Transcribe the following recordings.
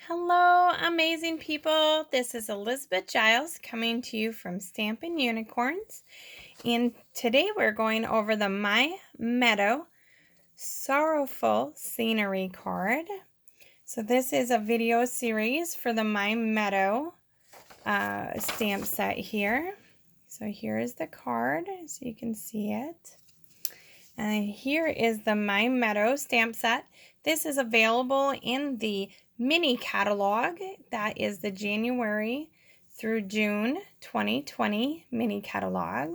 Hello, amazing people. This is Elizabeth Giles coming to you from Stampin' Unicorns. And today we're going over the My Meadow Sorrowful Scenery card. So this is a video series for the My Meadow stamp set here. So here is the card so you can see it. And here is the My Meadow stamp set. This is available in the mini catalog. That is the January through June 2020 mini catalog.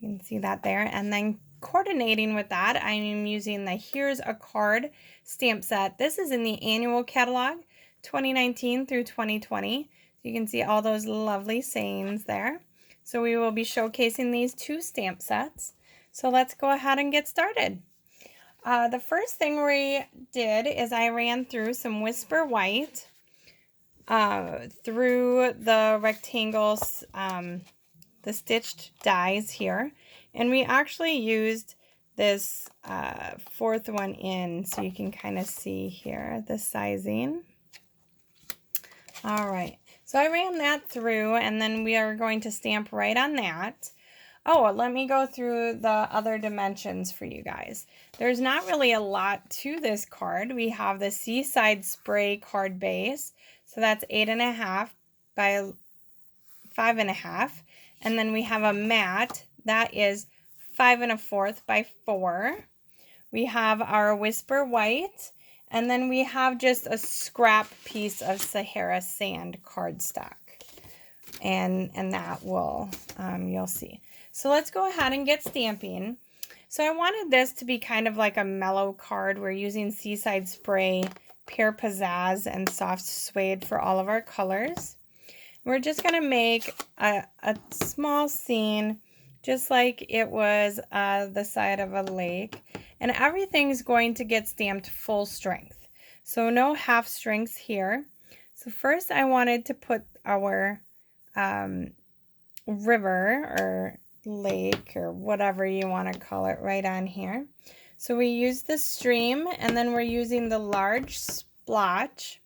You can see that there. And then coordinating with that, I am using the Here's a Card stamp set. This is in the annual catalog 2019 through 2020. You can see all those lovely sayings there. So we will be showcasing these two stamp sets. So let's go ahead and get started. The first thing we did is I ran through some Whisper White through the rectangles, the stitched dies here. And we actually used this fourth one in so you can kind of see here the sizing. All right, so I ran that through and then we are going to stamp right on that. Oh, let me go through the other dimensions for you guys. There's not really a lot to this card. We have the Seaside Spray card base. So that's 8.5 by 5.5. And then we have a mat that is 5 1/4 by 4. We have our Whisper White. And then we have just a scrap piece of Sahara Sand cardstock. And that will, you'll see. So let's go ahead and get stamping. So I wanted this to be kind of like a mellow card. We're using Seaside Spray, Pure Pizzazz, and Soft Suede for all of our colors. We're just going to make a small scene just like it was the side of a lake. And everything's going to get stamped full strength. So no half strengths here. So first I wanted to put our river or lake or whatever you want to call it right on here. So we use the stream and then we're using the large splotch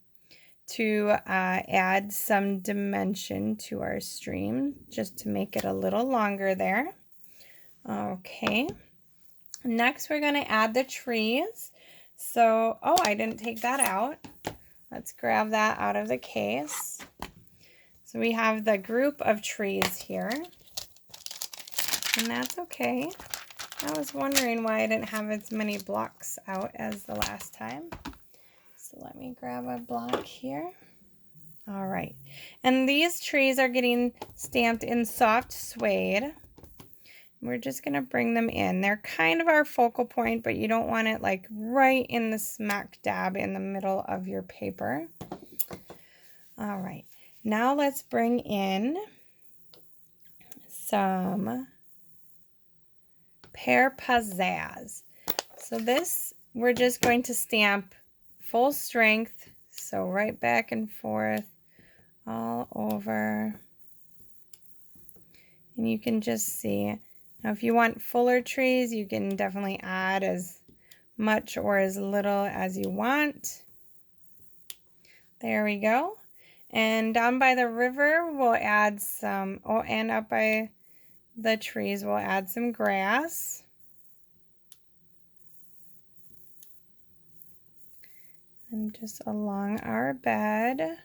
to add some dimension to our stream just to make it a little longer there. Okay, next we're going to add the trees. So, oh, I didn't take that out. Let's grab that out of the case. So we have the group of trees here, and that's okay. I was wondering why I didn't have as many blocks out as the last time. So let me grab a block here. All right, and these trees are getting stamped in soft suede. We're just gonna bring them in. They're kind of our focal point, but you don't want it like right in the smack dab in the middle of your paper. All right. Now let's bring in some Pure Pizzazz. So this, we're just going to stamp full strength. So right back and forth all over. And you can just see. Now if you want fuller trees, you can definitely add as much or as little as you want. There we go. And down by the river, we'll add some, oh, and up by the trees, we'll add some grass. And just along our bed.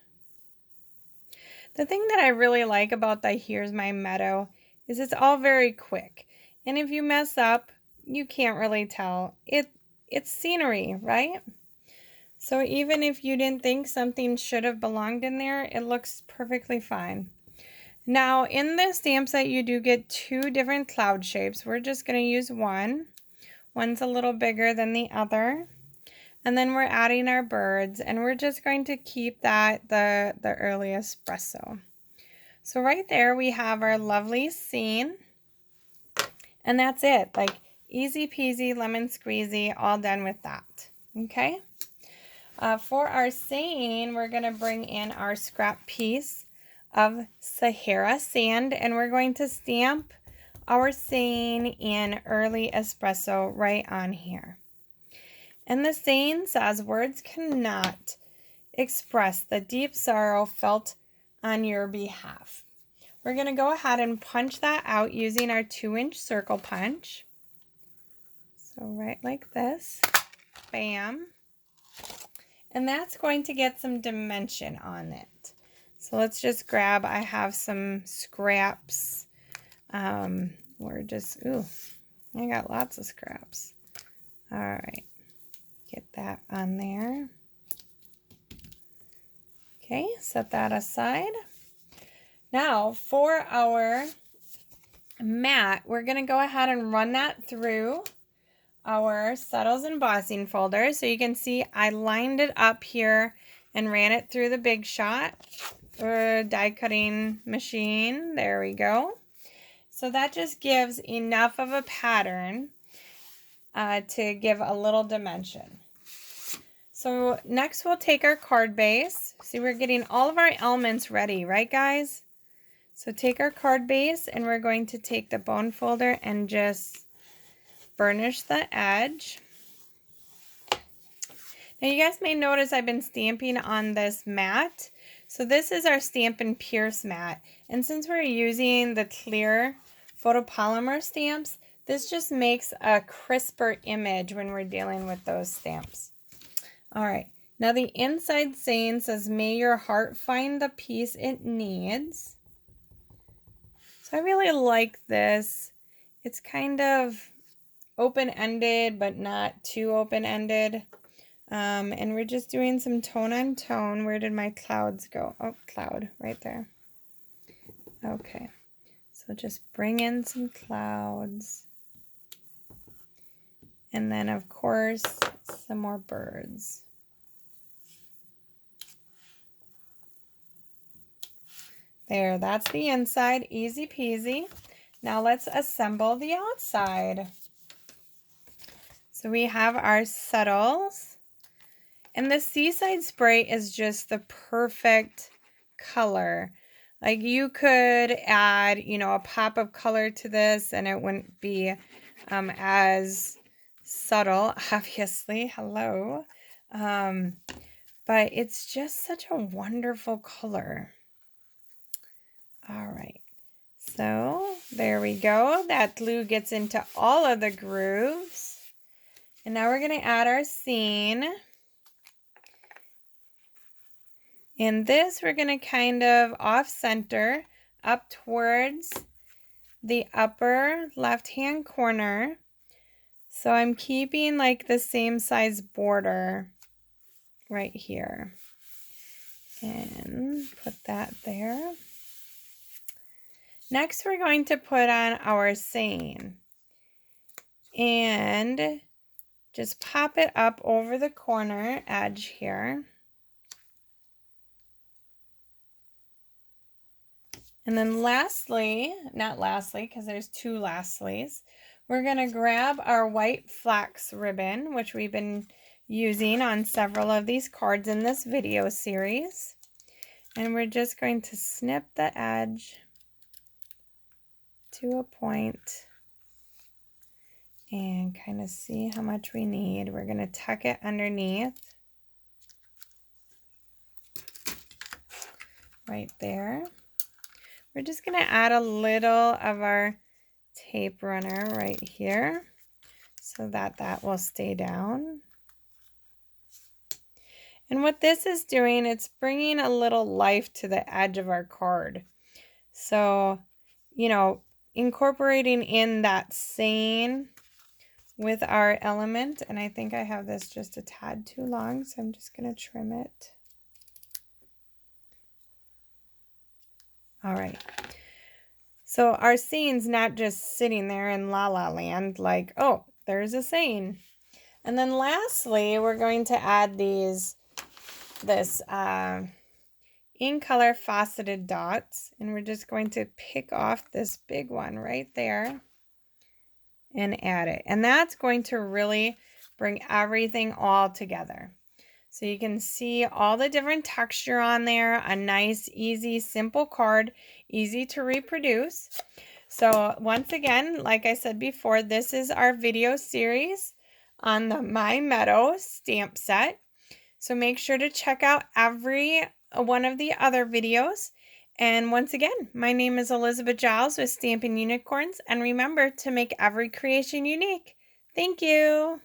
The thing that I really like about the Here's My Meadow is it's all very quick. And if you mess up, you can't really tell. It's scenery, right? So even if you didn't think something should have belonged in there, it looks perfectly fine. Now in the stamp set, you do get two different cloud shapes. We're just going to use one. One's a little bigger than the other. And then we're adding our birds, and we're just going to keep that the early espresso. So right there we have our lovely scene. And that's it. Like easy peasy, lemon squeezy, all done with that. Okay? For our saying, we're going to bring in our scrap piece of Sahara Sand, and we're going to stamp our saying in early espresso right on here. And the saying says, words cannot express the deep sorrow felt on your behalf. We're going to go ahead and punch that out using our 2-inch circle punch. So right like this, bam. And that's going to get some dimension on it. So let's just grab, I have some scraps. We're just, ooh, I got lots of scraps. All right, get that on there. Okay, set that aside. Now for our mat, we're going to go ahead and run that through our Settles Embossing folder. So you can see I lined it up here and ran it through the Big Shot or die cutting machine. There we go. So that just gives enough of a pattern to give a little dimension. So next we'll take our card base. See, we're getting all of our elements ready, right guys? So take our card base and we're going to take the bone folder and just burnish the edge. Now you guys may notice I've been stamping on this mat. So this is our Stampin' Pierce mat. And since we're using the clear photopolymer stamps, this just makes a crisper image when we're dealing with those stamps. All right, now the inside saying says, may your heart find the peace it needs. So I really like this. It's kind of open-ended, but not too open-ended. And we're just doing some tone on tone. Where did my clouds go? Oh, cloud right there. Okay, so just bring in some clouds. And then, of course, some more birds. There, that's the inside, easy peasy. Now let's assemble the outside. So we have our settles. And the Seaside Spray is just the perfect color. Like you could add, you know, a pop of color to this and it wouldn't be as subtle, obviously. Hello. But it's just such a wonderful color. All right, so there we go. That glue gets into all of the grooves. And now we're going to add our scene. And this we're going to kind of off-center up towards the upper left-hand corner. So I'm keeping like the same size border right here. And put that there. Next, we're going to put on our saying and just pop it up over the corner edge here. And then lastly, not lastly, because there's two lastlys, we're going to grab our white flax ribbon, which we've been using on several of these cards in this video series. And we're just going to snip the edge to a point and kind of see how much we need. We're going to tuck it underneath right there. We're just going to add a little of our tape runner right here so that that will stay down. And what this is doing, it's bringing a little life to the edge of our card. So, you know, incorporating in that saying with our element, and I think I have this just a tad too long, so I'm just going to trim it. All right. So our saying's not just sitting there in la la land like, oh, there's a saying. And then lastly, we're going to add this in color faceted dots, and we're just going to pick off this big one right there and add it. And that's going to really bring everything all together. So you can see all the different texture on there, a nice, easy, simple card, easy to reproduce. So once again, like I said before, this is our video series on the My Meadow stamp set. So make sure to check out every one of the other videos. And once again, my name is Elizabeth Giles with Stampin' Unicorns, and remember to make every creation unique. Thank you.